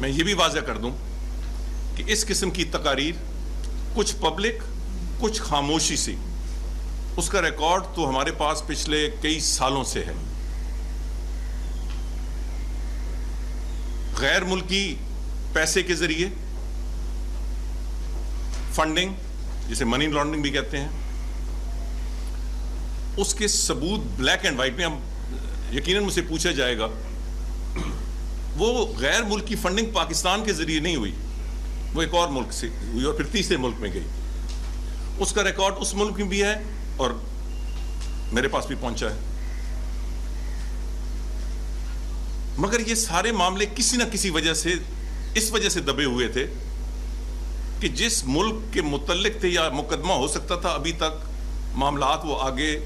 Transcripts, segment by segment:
میں یہ بھی واضح کر دوں کہ اس قسم کی تقاریر کچھ پبلک کچھ خاموشی سے، اس کا ریکارڈ تو ہمارے پاس پچھلے کئی سالوں سے ہے. غیر ملکی پیسے کے ذریعے فنڈنگ، جسے منی لانڈرنگ بھی کہتے ہیں، اس کے ثبوت بلیک اینڈ وائٹ میں. اب یقیناً مجھ سے پوچھا جائے گا وہ غیر ملکی فنڈنگ پاکستان کے ذریعے نہیں ہوئی، وہ ایک اور ملک سے ہوئی اور پھر تیسرے ملک میں گئی. اس کا ریکارڈ اس ملک میں بھی ہے اور میرے پاس بھی پہنچا ہے. مگر یہ سارے معاملے کسی نہ کسی وجہ سے اس وجہ سے دبے ہوئے تھے کہ جس ملک کے متعلق تھے یا مقدمہ ہو سکتا تھا، ابھی تک معاملات وہ آگے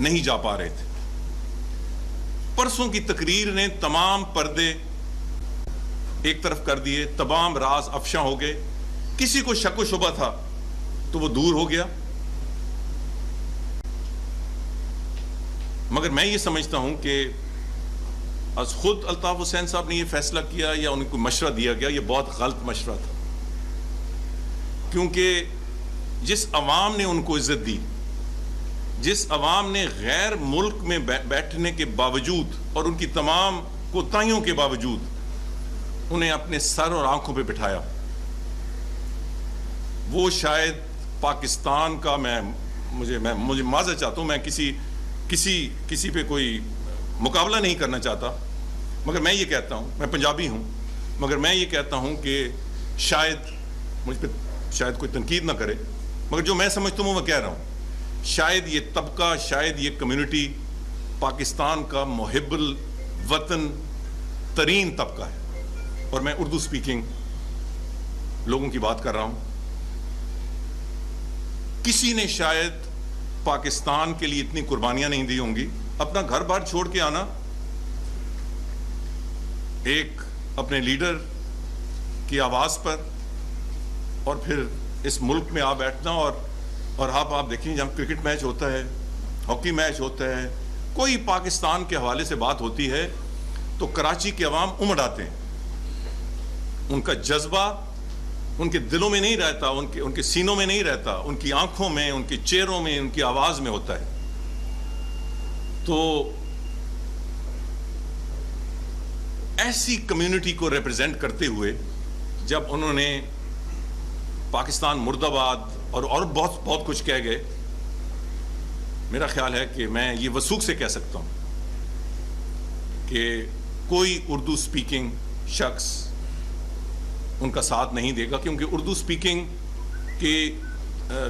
نہیں جا پا رہے تھے. پرسوں کی تقریر نے تمام پردے ایک طرف کر دیے، تمام راز افشاں ہو گئے. کسی کو شک و شبہ تھا تو وہ دور ہو گیا. مگر میں یہ سمجھتا ہوں کہ از خود الطاف حسین صاحب نے یہ فیصلہ کیا یا ان کو مشورہ دیا گیا، یہ بہت غلط مشورہ تھا. کیونکہ جس عوام نے ان کو عزت دی، جس عوام نے غیر ملک میں بیٹھنے کے باوجود اور ان کی تمام کوتاہیوں کے باوجود انہیں اپنے سر اور آنکھوں پہ بٹھایا، وہ شاید پاکستان کا مجھے معذرت چاہتا ہوں، میں کسی پہ کوئی مقابلہ نہیں کرنا چاہتا، مگر میں یہ کہتا ہوں، میں پنجابی ہوں، مگر میں یہ کہتا ہوں کہ شاید مجھ پہ کوئی تنقید نہ کرے، مگر جو میں سمجھتا ہوں وہ کہہ رہا ہوں. شاید یہ طبقہ، شاید یہ کمیونٹی پاکستان کا محب الوطن ترین طبقہ ہے. اور میں اردو سپیکنگ لوگوں کی بات کر رہا ہوں. کسی نے شاید پاکستان کے لیے اتنی قربانیاں نہیں دی ہوں گی. اپنا گھر بار چھوڑ کے آنا، ایک اپنے لیڈر کی آواز پر، اور پھر اس ملک میں آ بیٹھنا، اور آپ دیکھیں جب کرکٹ میچ ہوتا ہے، ہاکی میچ ہوتا ہے، کوئی پاکستان کے حوالے سے بات ہوتی ہے تو کراچی کے عوام امڑ آتے ہیں. ان کا جذبہ ان کے دلوں میں نہیں رہتا، ان کے سینوں میں نہیں رہتا، ان کی آنکھوں میں، ان کے چہروں میں، ان کی آواز میں ہوتا ہے. تو ایسی کمیونٹی کو ریپرزینٹ کرتے ہوئے جب انہوں نے پاکستان مرد آباد اور بہت کچھ کہہ گئے، میرا خیال ہے کہ میں یہ وثوق سے کہہ سکتا ہوں کہ کوئی اردو سپیکنگ شخص ان کا ساتھ نہیں دے گا. کیونکہ اردو سپیکنگ کے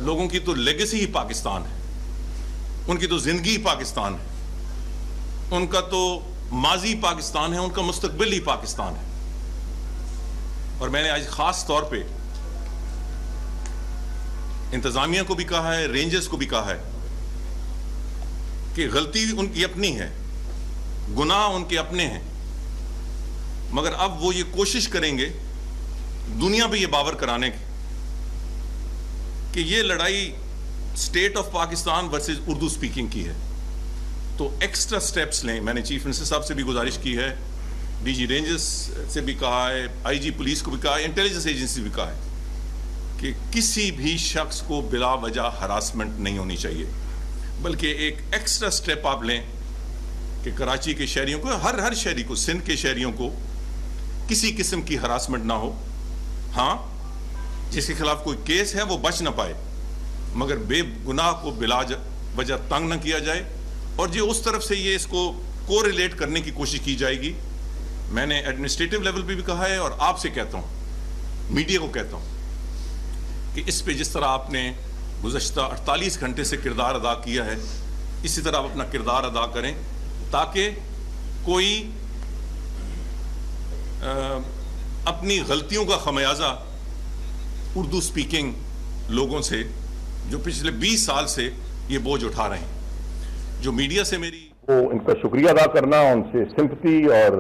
لوگوں کی تو لیگیسی ہی پاکستان ہے، ان کی تو زندگی پاکستان ہے، ان کا تو ماضی پاکستان ہے، ان کا مستقبل ہی پاکستان ہے. اور میں نے آج خاص طور پہ انتظامیہ کو بھی کہا ہے، رینجرز کو بھی کہا ہے کہ غلطی ان کی اپنی ہے، گناہ ان کے اپنے ہیں، مگر اب وہ یہ کوشش کریں گے دنیا پہ یہ باور کرانے کی کہ یہ لڑائی state of Pakistan versus Urdu speaking کی ہے. تو ایکسٹرا سٹیپس لیں. میں نے چیف منسٹر صاحب سے بھی گزارش کی ہے، ڈی جی رینجرز سے بھی کہا ہے، آئی جی پولیس کو بھی کہا ہے، انٹیلیجنس ایجنسی بھی کہا ہے کہ کسی بھی شخص کو بلا وجہ ہراسمنٹ نہیں ہونی چاہیے، بلکہ ایک ایکسٹرا سٹیپ آپ لیں کہ کراچی کے شہریوں کو، ہر شہری کو، سندھ کے شہریوں کو کسی قسم کی ہراسمنٹ نہ ہو. ہاں، جس کے خلاف کوئی کیس ہے وہ بچ نہ پائے، مگر بے گناہ کو بلا وجہ تنگ نہ کیا جائے. اور جو اس طرف سے یہ اس کو کو ریلیٹ کرنے کی کوشش کی جائے گی. میں نے ایڈمنسٹریٹو لیول پہ بھی کہا ہے اور آپ سے کہتا ہوں، میڈیا کو کہتا ہوں کہ اس پہ جس طرح آپ نے گزشتہ 48 گھنٹے سے کردار ادا کیا ہے، اسی طرح آپ اپنا کردار ادا کریں تاکہ کوئی اپنی غلطیوں کا خمیازہ اردو سپیکنگ لوگوں سے جو پچھلے 20 سال سے یہ بوجھ اٹھا رہے ہیں. جو میڈیا سے میری ان کا شکریہ ادا کرنا، ان سے سمپتھی اور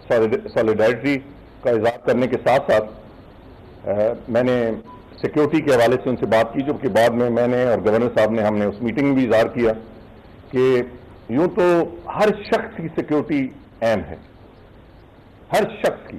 سالیڈیرٹی کا اظہار کرنے کے ساتھ ساتھ میں نے سیکیورٹی کے حوالے سے ان سے بات کی، جو کہ بعد میں نے اور گورنر صاحب نے ہم نے اس میٹنگ میں بھی اظہار کیا کہ یوں تو ہر شخص کی سیکیورٹی اہم ہے، ہر شخص کی.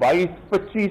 22-25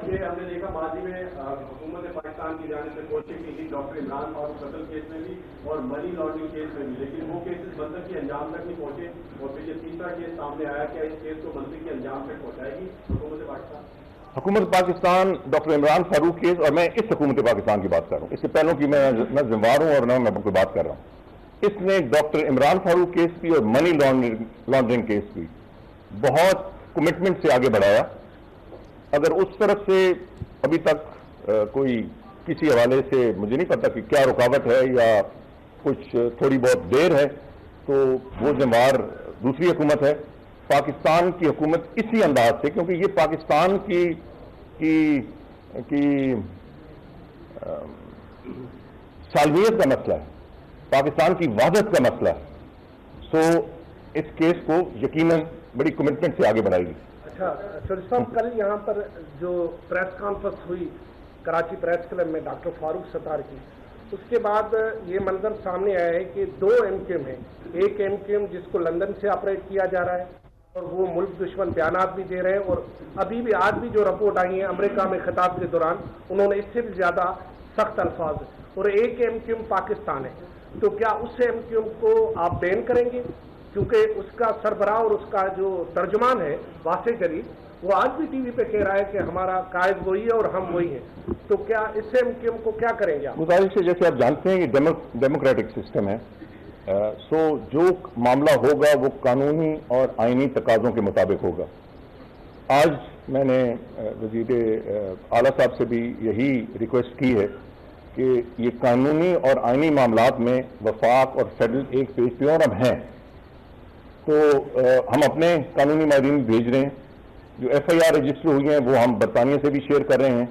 کہ ہم نے دیکھا ماضی میں حکومت پاکستان کی جانب سے کوشش کی تھی ڈاکٹر عمران فاروق قتل کیس میں بھی اور منی لانڈرنگ کیس میں بھی، لیکن وہ کیسز منطق کے انجام تک نہیں پہنچے، اور پھر یہ تیسرا کیس سامنے آیا کہ اس کیس کو منطق کے انجام تک پہنچائے گی حکومت پاکستان؟ حکومت پاکستان ڈاکٹر عمران فاروق کیس، اور میں اس حکومت پاکستان کی بات کر رہا ہوں، اس سے پہلوں کی میں نہ ذمہ ہوں اور نہ میں کوئی بات کر رہا ہوں. اس نے ڈاکٹر عمران فاروق کیس بھی اور منی لانڈرنگ کیس بھی بہت کمٹمنٹ سے آگے بڑھایا. اگر اس طرف سے ابھی تک کوئی کسی حوالے سے مجھے نہیں پتا کہ کیا رکاوٹ ہے یا کچھ تھوڑی بہت دیر ہے، تو وہ ذمہ دوسری حکومت ہے. پاکستان کی حکومت اسی انداز سے، کیونکہ یہ پاکستان کی سالمیت کا مسئلہ ہے، پاکستان کی وحدت کا مسئلہ ہے، سو اس کیس کو یقیناً بڑی کمٹمنٹ سے آگے بڑھائے گی. اچھا چودھری صاحب، کل یہاں پر جو پریس کانفرنس ہوئی کراچی پریس کلب میں ڈاکٹر فاروق ستار کی، اس کے بعد یہ منظر سامنے آیا ہے کہ دو ایم کیو ایم ہیں. ایک ایم کیو ایم جس کو لندن سے آپریٹ کیا جا رہا ہے اور وہ ملک دشمن بیانات بھی دے رہے ہیں، اور ابھی بھی آج بھی جو رپورٹ آئی ہیں امریکہ میں خطاب کے دوران انہوں نے اس سے بھی زیادہ سخت الفاظ، اور ایک ایم کیو ایم پاکستان ہے. تو کیا اس ایم کیو ایم کو آپ بین کریں گے؟ کیونکہ اس کا سربراہ اور اس کا جو ترجمان ہے واسع جریف، وہ آج بھی ٹی وی پہ کہہ رہا ہے کہ ہمارا قائد وہی ہے اور ہم وہی ہیں. تو کیا اس ایم کیو ایم کو کیا کریں گے آپ؟ گزارش ہے، جیسے آپ جانتے ہیں یہ ڈیموکریٹک سسٹم ہے، سو جو معاملہ ہوگا وہ قانونی اور آئینی تقاضوں کے مطابق ہوگا. آج میں نے وزیر اعلیٰ صاحب سے بھی یہی ریکویسٹ کی ہے کہ یہ قانونی اور آئینی معاملات میں وفاق اور فیڈرل ایک پیج پہ اور اب ہیں، تو ہم اپنے قانونی ماہرین بھیج رہے ہیں. جو ایف آئی آر رجسٹر ہوئی ہیں وہ ہم برطانیہ سے بھی شیئر کر رہے ہیں،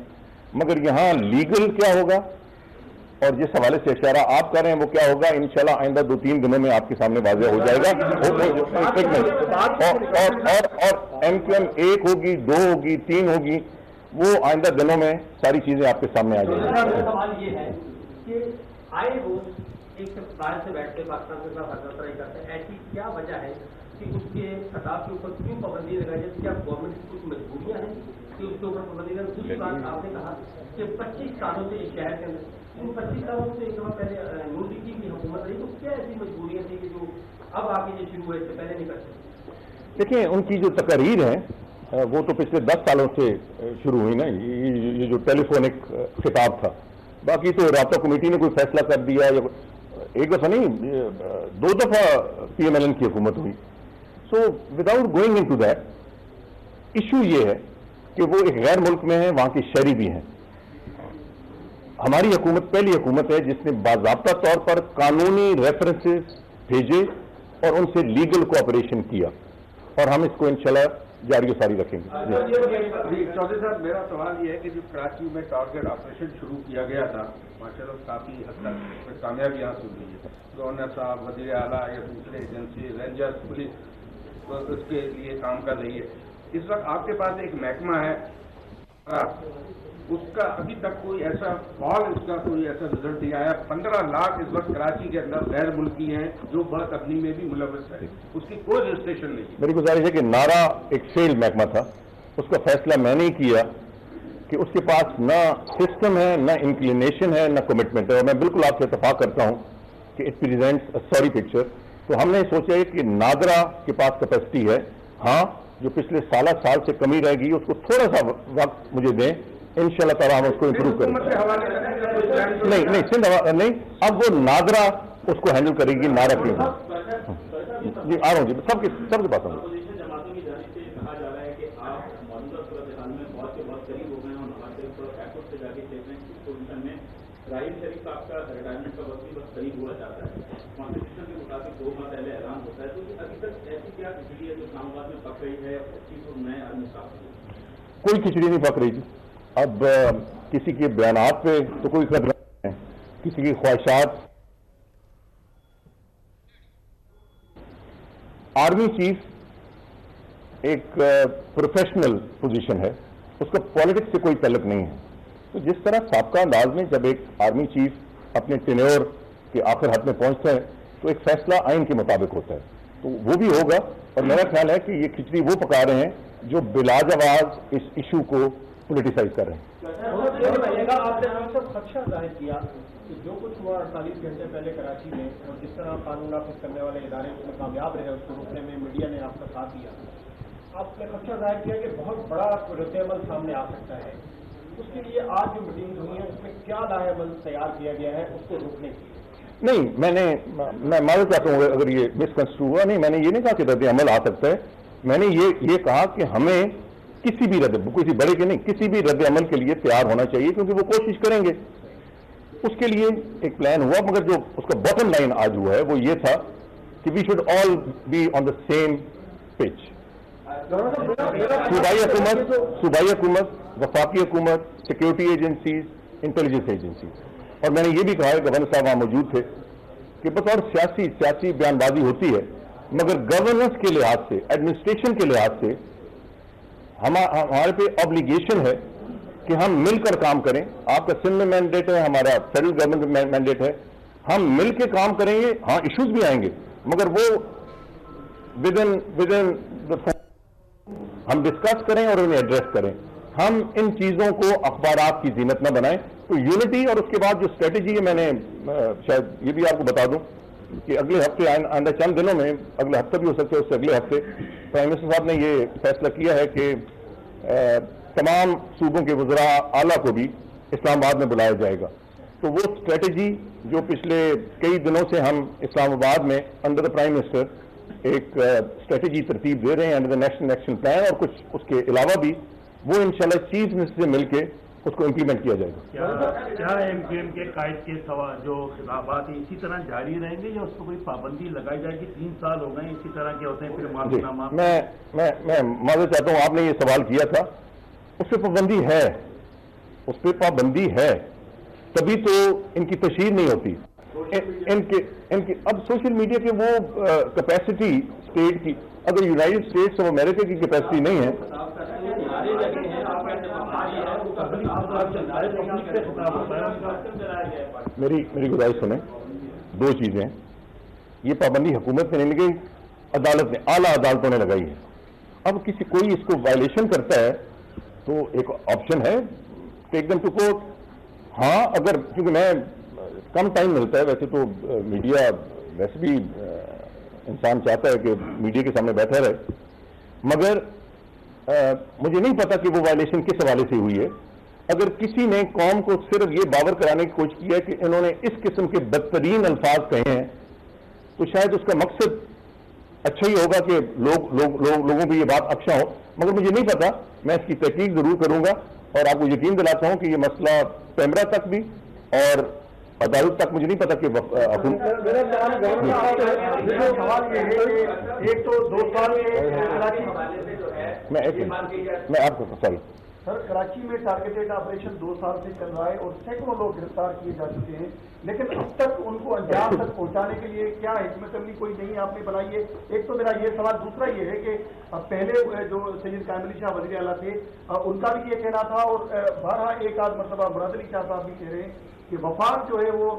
مگر یہاں لیگل کیا ہوگا اور جس حوالے سے اشارہ آپ کر رہے ہیں وہ کیا ہوگا، انشاءاللہ آئندہ 2-3 دنوں میں آپ کے سامنے واضح ہو جائے گا. اور ایم کیو ایم 1 ہوگی، 2 ہوگی، 3 ہوگی، وہ آئندہ دنوں میں ساری چیزیں آپ کے سامنے آ جائیں گی. سوال یہ ہے کہ آئے روز ایک باہر سے بیٹھ کے پاکستان کے خلاف حرکت کرتے ہیں، ایسی کیا وجہ ہے کہ اس کے خطاب کے اوپر کیوں پابندی لگائی جاتی ہے؟ کیا گورنمنٹ کی کچھ مجبوریاں ہیں کہ اس کے اوپر پابندی لگائی؟ دوسری بات آپ نے کہا کہ 25 سالوں سے اس شہر کے اندر، ان 25 سالوں سے ایک دفعہ پہلے نور لگی کی حکومت رہی، تو کیا ایسی مجبوریاں تھیں کہ جو اب آگے یہ شروع ہوئے اس سے پہلے نہیں کرتے؟ دیکھیں ان کی جو تقاریر ہیں وہ تو پچھلے 10 سالوں سے شروع ہوئی نا. یہ جو ٹیلی فونک خطاب تھا، باقی تو رابطہ کمیٹی نے کوئی فیصلہ کر دیا، یا ایک دفعہ نہیں 2 دفعہ پی ایم ایل این کی حکومت ہوئی. So without going into that, issue یہ ہے کہ وہ ایک غیر ملک میں ہیں، وہاں کے شہری بھی ہیں. ہماری حکومت پہلی حکومت ہے جس نے باضابطہ طور پر قانونی ریفرنسز بھیجے اور ان سے لیگل کوآپریشن کیا، اور ہم اس کو انشاءاللہ جاری و ساری رکھیں گے. چودھری صاحب، میرا سوال یہ ہے کہ جو کراچی میں ٹارگیٹ آپریشن شروع کیا گیا تھا، ماشاءاللہ کافی حد تک کامیابی حاصل ہوئی ہے. گورنر صاحب، وزیر اعلیٰ یا دوسرے ایجنسی، رینجرز، پولیس اس کے لیے کام کر رہی ہے. اس وقت آپ کے پاس ایک محکمہ ہے، اس کا ابھی تک کوئی ایسا فال، اس کا کوئی ایسا رزلٹ نہیں آیا. 15 لاکھ اس وقت کراچی کے اندر غیر ملکی ہیں جو برتبنی میں بھی ملوث ہے، اس کی کوئی رجسٹریشن نہیں. میری گزارش ہے کہ نارا ایک فیلڈ محکمہ تھا، اس کا فیصلہ میں نے کیا کہ اس کے پاس نہ سسٹم ہے، نہ انکلینیشن ہے، نہ کمٹمنٹ ہے. اور میں بالکل آپ سے اتفاق کرتا ہوں کہ it presents a sorry picture. تو ہم نے سوچا ہے کہ نادرا کے پاس کیپیسٹی ہے، ہاں جو پچھلے سال سے کمی رہ گئی اس کو تھوڑا سا وقت مجھے دیں، انشاءاللہ تعالیٰ ہم اس کو امپروو کریں گے. نہیں سندھ نہیں، اب وہ نادرا اس کو ہینڈل کرے گی. نارا کی جی آ رہا ہوں، جی سب کے پاس ہوں. جماعتوں کی جانب سے کہا جا رہا ہے کہ آپ موجودہ صورتحال میں بہت قریب ہو گئے ہیں، اور نواز شریف کو ایئرپورٹ سے جا کے دیکھ رہے ہیں اس پوزیشن میں راحیل شریف آپ کا ریٹائرمنٹ کا وقت بھی بس قریب ہوا جاتا ہے. کانسٹیٹیوشن کے مطابق 2 ماہ پہلے اعلان ہوتا ہے. تو ابھی تک ایسی کیا کھچڑی ہے جو اسلام آباد میں پک رہی ہے اور نئے آدمی صاحب؟ کوئی کھچڑی نہیں پک رہی تھی. اب کسی کے بیانات پہ تو کوئی قدر نہیں ہے، کسی کی خواہشات. آرمی چیف ایک پروفیشنل پوزیشن ہے، اس کا پالیٹکس سے کوئی تعلق نہیں ہے. تو جس طرح سابقہ انداز میں جب ایک آرمی چیف اپنے ٹینیور کے آخر حد میں پہنچتا ہے تو ایک فیصلہ آئین کے مطابق ہوتا ہے، تو وہ بھی ہوگا. اور میرا خیال ہے کہ یہ کھچڑی وہ پکا رہے ہیں جو بلا جواز اس ایشو کو پولیٹیسائز کر رہے ہیں. آپ نے خدشہ ظاہر کیا کہ جو کچھ ہوا 48 گھنٹے پہلے کراچی میں اور جس طرح قانون نافذ کرنے والے ادارے اس میں کامیاب رہے اس کو روکنے میں میڈیا نے آپ کا ساتھ دیا. آپ نے خدشہ ظاہر کیا کہ بہت بڑا رد عمل سامنے آ سکتا ہے. اس کے لیے آج جو میٹنگ ہوئی ہے اس میں کیا لائحہ عمل تیار کیا گیا ہے اس کو روکنے کے لیے؟ نہیں, میں معذرت چاہتا ہوں اگر یہ مسکنسٹرو ہوا. نہیں, میں نے یہ نہیں کہا کہ رد عمل آ سکتا ہے. میں نے یہ کہا کہ ہمیں کسی بھی کسی بڑے کے نہیں, کسی بھی رد عمل کے لیے تیار ہونا چاہیے, کیونکہ وہ کوشش کریں گے. اس کے لیے ایک پلان ہوا, مگر جو اس کا باٹم لائن آج ہوا ہے وہ یہ تھا کہ we should all be on the same pitch. صوبائی حکومت, وفاقی حکومت, سیکورٹی ایجنسیز, انٹیلیجنس ایجنسیز. اور میں نے یہ بھی کہا ہے, گورنر صاحب وہاں موجود تھے, کہ بس اور سیاسی بیان بازی ہوتی ہے, مگر گورننس کے لحاظ سے, ایڈمنسٹریشن کے لحاظ سے ہمارے پہ آبلیگیشن ہے کہ ہم مل کر کام کریں. آپ کا سندھ میں مینڈیٹ ہے, ہمارا فیڈرل گورنمنٹ میں مینڈیٹ ہے, ہم مل کے کام کریں گے. ہاں ایشوز بھی آئیں گے, مگر وہ ود ان ہم ڈسکس کریں اور انہیں ایڈریس کریں. ہم ان چیزوں کو اخبارات کی زینت نہ بنائیں. تو یونٹی اور اس کے بعد جو اسٹریٹجی ہے, میں نے شاید یہ بھی آپ کو بتا دوں کہ اگلے ہفتے آئندہ چند دنوں میں, اگلے ہفتے بھی ہو سکتے ہیں, اس سے اگلے ہفتے پرائم منسٹر صاحب نے یہ فیصلہ کیا ہے کہ تمام صوبوں کے وزراء اعلیٰ کو بھی اسلام آباد میں بلایا جائے گا. تو وہ اسٹریٹجی جو پچھلے کئی دنوں سے ہم اسلام آباد میں انڈر دا پرائم منسٹر ایک اسٹریٹجی ترتیب دے رہے ہیں, under the national action plan, اور کچھ اس کے علاوہ بھی, وہ انشاءاللہ چیف منسٹر سے مل کے اس کو امپلیمنٹ کیا جائے گا. کیا ایم کیو ایم کے قائد کے جو خطابات ہیں اسی طرح جاری رہیں گے, یا اس کو کوئی پابندی لگائی جائے گی؟ 3 سال ہو گئے اسی طرح کے ہوتے ہیں, پھر معافی نامہ. میں معذرت چاہتا ہوں, آپ نے یہ سوال کیا تھا, اس پہ پابندی ہے, اس پہ پابندی ہے, تبھی تو ان کی تشہیر نہیں ہوتی. ان کے اب سوشل میڈیا کے وہ کیپیسٹی اسٹیٹ کی, اگر یونائٹڈ اسٹیٹس آف امریکہ کی کیپیسٹی نہیں ہے. میری گزارش سنیں, 2 چیزیں. یہ پابندی حکومت نے نہیں لگائی, عدالت نے, اعلیٰ عدالتوں نے لگائی ہے. اب کوئی اس کو وائلیشن کرتا ہے تو ایک آپشن ہے, ٹیک دم ٹو کورٹ. ہاں, اگر کیونکہ میں کم ٹائم ملتا ہے, ویسے تو میڈیا ویسے بھی انسان چاہتا ہے کہ میڈیا کے سامنے بیٹھا رہے, مگر مجھے نہیں پتا کہ وہ وائلیشن کس حوالے سے ہوئی ہے. اگر کسی نے قوم کو صرف یہ باور کرانے کی کوشش کی ہے کہ انہوں نے اس قسم کے بدترین الفاظ کہے ہیں, تو شاید اس کا مقصد اچھا ہی ہوگا کہ لوگوں بھی یہ بات افشاں ہو, مگر مجھے نہیں پتا. میں اس کی تحقیق ضرور کروں گا, اور آپ کو یقین دلاتا ہوں کہ یہ مسئلہ پیمرا تک بھی اور عدالت تک, مجھے نہیں پتا کہ میں آپ کو سوری سر, کراچی میں ٹارگیٹڈ آپریشن 2 سال سے چل رہا ہے اور سینکڑوں لوگ گرفتار کیے جا چکے ہیں, لیکن اب تک ان کو انجام تک پہنچانے کے لیے کیا حکمت عملی کوئی نہیں آپ نے بنائی ہے؟ ایک تو میرا یہ سوال. دوسرا یہ ہے کہ پہلے جو سید قائم علی شاہ وزیر اعلیٰ تھے, ان کا بھی یہ کہنا تھا, اور بہرحال ایک آدھ مرتبہ مراد علی شاہ صاحب بھی کہہ رہے ہیں کہ وفاق جو ہے وہ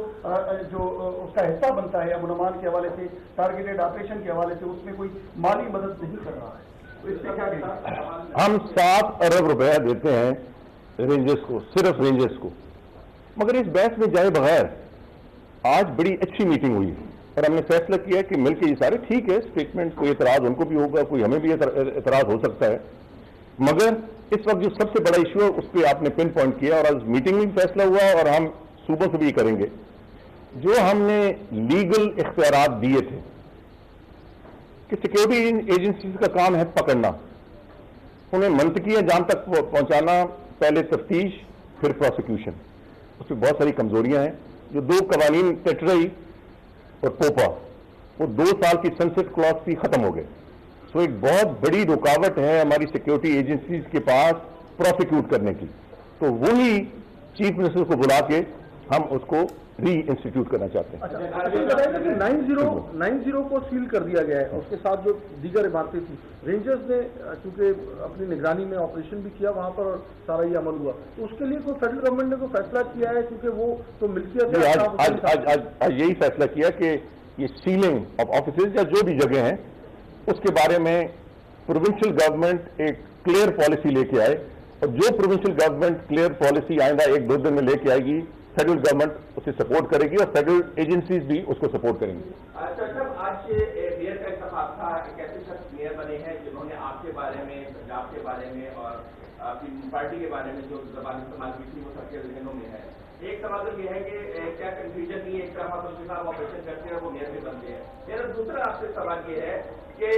جو اس کا حصہ بنتا ہے امن امان کے حوالے سے, ٹارگیٹڈ آپریشن کے حوالے سے, اس میں کوئی مالی مدد نہیں کر رہا ہے. ہم 7 ارب روپیہ دیتے ہیں رینجرز کو, صرف رینجرز کو. مگر اس بحث میں جائے بغیر آج بڑی اچھی میٹنگ ہوئی اور ہم نے فیصلہ کیا کہ مل کے یہ سارے ٹھیک ہے, اسٹیٹمنٹ کوئی اعتراض ان کو بھی ہوگا, کوئی ہمیں بھی اعتراض ہو سکتا ہے, مگر اس وقت جو سب سے بڑا ایشو ہے اس پہ آپ نے پن پوائنٹ کیا, اور آج میٹنگ میں بھی فیصلہ ہوا اور ہم صوبوں سے بھی کریں گے. جو ہم نے لیگل اختیارات دیے تھے کہ سیکورٹی ایجنسیز کا کام ہے پکڑنا, انہیں منطقی انجام تک پہنچانا, پہلے تفتیش پھر پروسیکیوشن. اس میں بہت ساری کمزوریاں ہیں. جو 2 قوانین ٹیٹرائی اور پوپا, وہ 2 سال کی سنسٹ کلاس بھی ختم ہو گئے. سو ایک بہت بڑی رکاوٹ ہے ہماری سیکورٹی ایجنسیز کے پاس پروسیکیوٹ کرنے کی. تو وہی چیف منسٹر کو بلا کے ہم اس کو ری انسٹیٹیوٹ کرنا چاہتے ہیں. 90 کو سیل کر دیا گیا ہے, اس کے ساتھ جو دیگر عمارتیں تھیں. رینجرز نے چونکہ اپنی نگرانی میں آپریشن بھی کیا وہاں پر اور سارا یہ عمل ہوا, تو اس کے لیے کوئی فیڈرل گورنمنٹ نے کوئی فیصلہ کیا ہے؟ کیونکہ وہ تو ملکیت ہے. آج یہی فیصلہ کیا کہ یہ سیلنگ آف آفیسز یا جو بھی جگہ ہیں اس کے بارے میں پروونشل گورنمنٹ ایک کلیئر پالیسی لے کے آئے, اور جو پروونشل گورنمنٹ کلیئر پالیسی آئندہ 1-2 دن میں لے کے آئے گی، فیڈرل گورنمنٹ اسے سپورٹ کرے گی اور فیڈرل ایجنسیز بھی اس کو سپورٹ کریں گی۔ آج میئر کا اتفاق تھا، ایک ایسے شخص میئر بنے ہیں جنہوں نے آپ کے بارے میں، پنجاب کے بارے میں اور آپ کی پارٹی کے بارے میں جو زبان استعمال کی تھی وہ سب کے ذہنوں میں ہے۔ ایک سوال تو یہ ہے کہ کیا کنفیوژن نہیں ہے، ایک طرف آپ اس کے ساتھ آپریشن کرتے ہیں اور وہ میئر بھی بنتے ہیں۔ میرا دوسرا آپ سے سوال یہ ہے کہ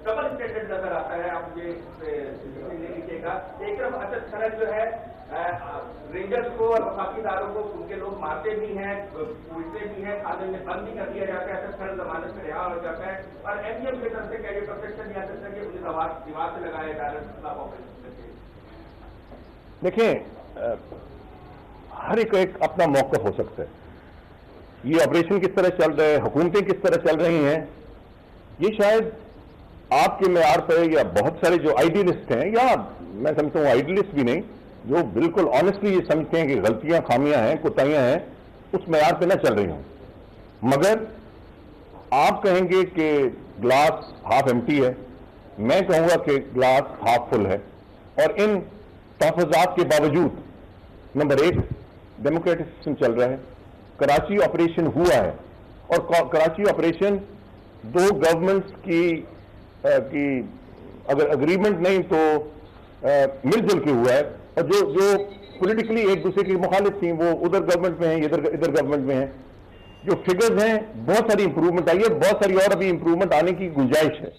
ڈبل اسٹینڈرڈ نظر آتا ہے، آپ مجھے نہیں لکھیے گا۔ ایک طرف اسد خرد جو ہے رینجرز کو اور وفاقی اداروں کو ان کے لوگ مارتے بھی ہیں، پوچھتے بھی ہیں، کھانے میں بند بھی کر دیا جاتا ہے، اسد خرد ضمانت سے رہا ہو جاتا ہے، اور ایم ڈی ایم کی طرف سے کیا یہ پرسپشن نہیں آ سکتا کہ انہیں دیوار سے لگایا جا رہا ہے خلاف آپریشن کرتے ہیں؟ دیکھیں، ہر ایک اپنا موقف ہو سکتا ہے۔ یہ آپریشن کس طرح چل رہا ہے، حکومتیں کس طرح چل رہی ہیں، یہ شاید آپ کے معیار پہ یا بہت سارے جو آئیڈیلسٹ ہیں، یا میں سمجھتا ہوں آئیڈیلسٹ بھی نہیں، جو بالکل آنےسٹلی یہ سمجھتے ہیں کہ غلطیاں، خامیاں ہیں، کوتاہیاں ہیں، اس معیار پہ نہ چل رہی ہوں۔ مگر آپ کہیں گے کہ گلاس ہاف ایمٹی ہے، میں کہوں گا کہ گلاس ہاف فل ہے، اور ان تحفظات کے باوجود نمبر 1 ڈیموکریٹک سسٹم چل رہا ہے، کراچی آپریشن ہوا ہے، اور کراچی آپریشن 2 گورنمنٹس کی اگر اگریمنٹ نہیں تو مل جل کے ہوا ہے، اور جو پولیٹیکلی ایک دوسرے کی مخالف تھیں وہ ادھر گورنمنٹ میں ہیں، ادھر گورنمنٹ میں ہیں۔ جو فگرز ہیں، بہت ساری امپروومنٹ آئی ہے، بہت ساری اور ابھی امپروومنٹ آنے کی گنجائش ہے۔